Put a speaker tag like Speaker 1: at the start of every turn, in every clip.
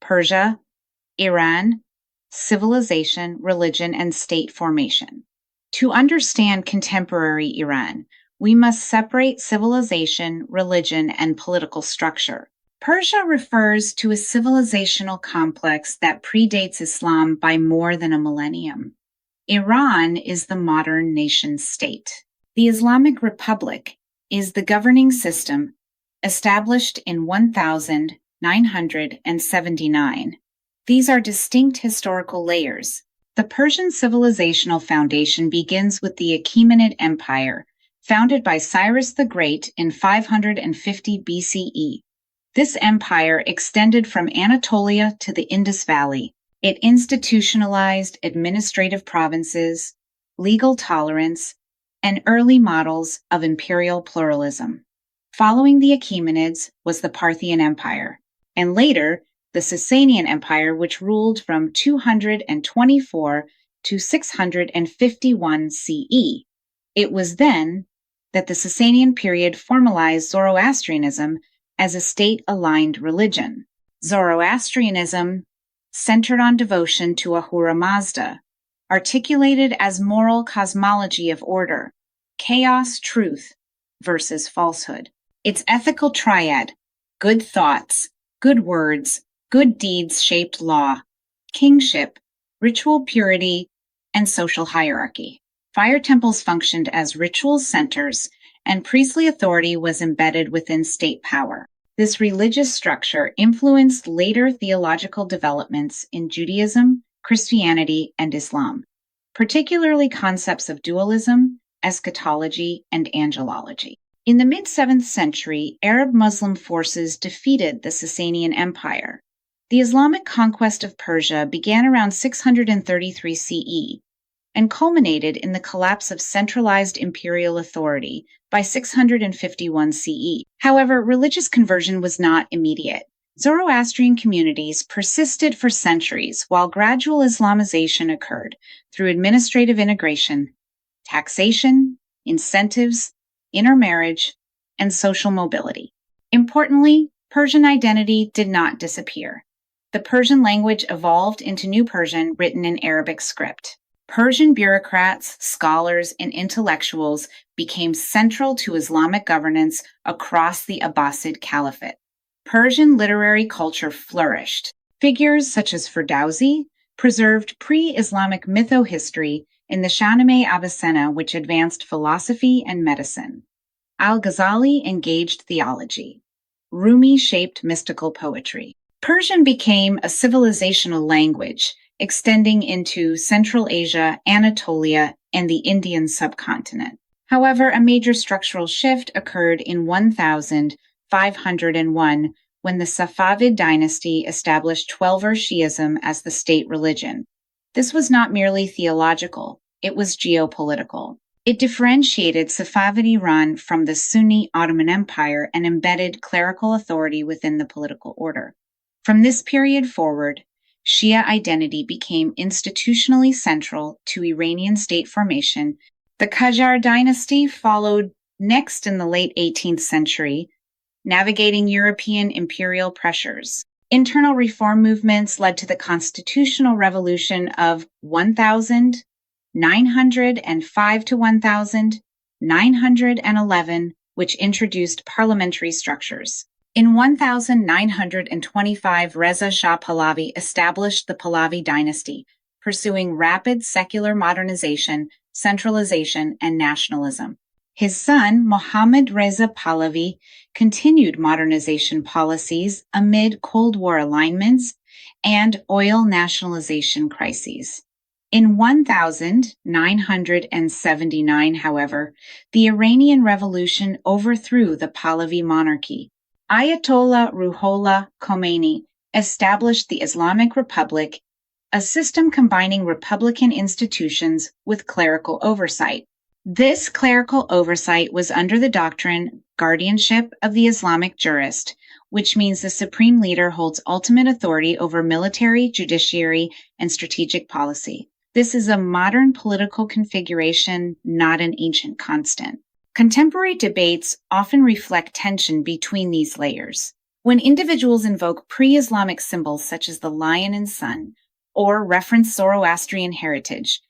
Speaker 1: Persia, Iran, civilization, religion, and state formation. To understand contemporary Iran, we must separate civilization, religion, and political structure. Persia refers to a civilizational complex that predates Islam by more than a millennium. Iran is the modern nation-state. The Islamic Republic is the governing system established in 1979. These are distinct historical layers. The Persian civilizational foundation begins with the Achaemenid Empire, founded by Cyrus the Great in 550 BCE. This empire extended from Anatolia to the Indus Valley. It institutionalized administrative provinces, legal tolerance, and early models of imperial pluralism. Following the Achaemenids was the Parthian Empire, and later the Sasanian Empire, which ruled from 224 to 651 CE. It was then that the Sasanian period formalized Zoroastrianism as a state-aligned religion. Zoroastrianism centered on devotion to Ahura Mazda, articulated as moral cosmology of order, chaos, truth versus falsehood. Its ethical triad, good thoughts, good words, good deeds shaped law, kingship, ritual purity, and social hierarchy. Fire temples functioned as ritual centers, and priestly authority was embedded within state power. This religious structure influenced later theological developments in Judaism, Christianity, and Islam, particularly concepts of dualism, eschatology, and angelology. In the mid-7th century, Arab-Muslim forces defeated the Sasanian Empire. The Islamic conquest of Persia began around 633 CE and culminated in the collapse of centralized imperial authority by 651 CE. However, religious conversion was not immediate. Zoroastrian communities persisted for centuries while gradual Islamization occurred through administrative integration, taxation, incentives, intermarriage, and social mobility. Importantly, Persian identity did not disappear. The Persian language evolved into New Persian written in Arabic script. Persian bureaucrats, scholars, and intellectuals became central to Islamic governance across the Abbasid Caliphate. Persian literary culture flourished. Figures such as Ferdowsi preserved pre-Islamic mytho-history in the Shahnameh Avicenna, which advanced philosophy and medicine. Al-Ghazali engaged theology. Rumi shaped mystical poetry. Persian became a civilizational language, extending into Central Asia, Anatolia, and the Indian subcontinent. However, a major structural shift occurred in 1501 when the Safavid dynasty established Twelver Shi'ism as the state religion. This was not merely theological, it was geopolitical. It differentiated Safavid Iran from the Sunni Ottoman Empire and embedded clerical authority within the political order. From this period forward, Shia identity became institutionally central to Iranian state formation. The Qajar dynasty followed next in the late 18th century, navigating European imperial pressures. Internal reform movements led to the constitutional revolution of 1905 to 1911, which introduced parliamentary structures. In 1925, Reza Shah Pahlavi established the Pahlavi dynasty, pursuing rapid secular modernization, centralization, and nationalism. His son, Mohammad Reza Pahlavi, continued modernization policies amid Cold War alignments and oil nationalization crises. In 1979, however, the Iranian Revolution overthrew the Pahlavi monarchy. Ayatollah Ruhollah Khomeini established the Islamic Republic, a system combining republican institutions with clerical oversight. This clerical oversight was under the doctrine guardianship of the Islamic jurist, which means the supreme leader holds ultimate authority over military, judiciary, and strategic policy. This is a modern political configuration, not an ancient constant. Contemporary debates often reflect tension between these layers. When individuals invoke pre-Islamic symbols such as the lion and sun, or reference Zoroastrian heritage,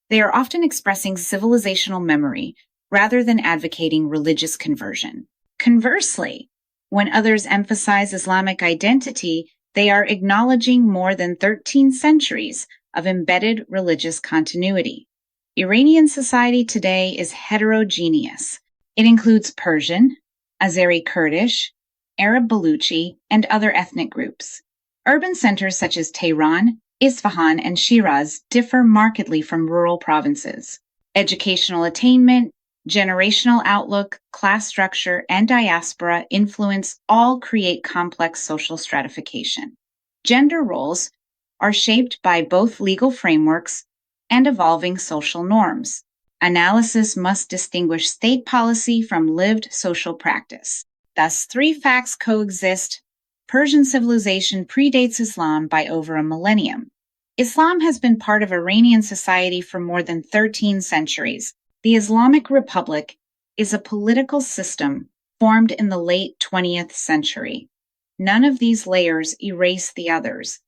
Speaker 1: they are often expressing civilizational memory rather than advocating religious conversion. Conversely, when others emphasize Islamic identity, they are acknowledging more than 13 centuries of embedded religious continuity. Iranian society today is heterogeneous. It includes Persian, Azeri Kurdish, Arab Baluchi, and other ethnic groups. Urban centers such as Tehran, Isfahan, and Shiraz differ markedly from rural provinces. Educational attainment, generational outlook, class structure, and diaspora influence all create complex social stratification. Gender roles are shaped by both legal frameworks and evolving social norms. Analysis must distinguish state policy from lived social practice. Thus, three facts coexist. Persian civilization predates Islam by over a millennium. Islam has been part of Iranian society for more than 13 centuries. The Islamic Republic is a political system formed in the late 20th century. None of these layers erase the others.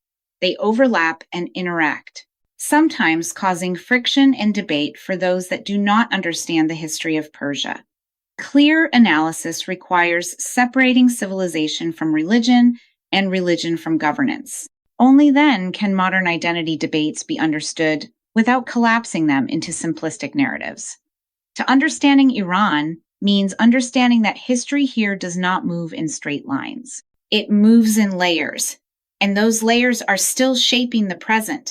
Speaker 1: They overlap and interact, sometimes causing friction and debate for those that do not understand the history of Persia. Clear analysis requires separating civilization from religion and religion from governance. Only then can modern identity debates be understood without collapsing them into simplistic narratives. To understanding Iran means understanding that history here does not move in straight lines. It moves in layers, and those layers are still shaping the present.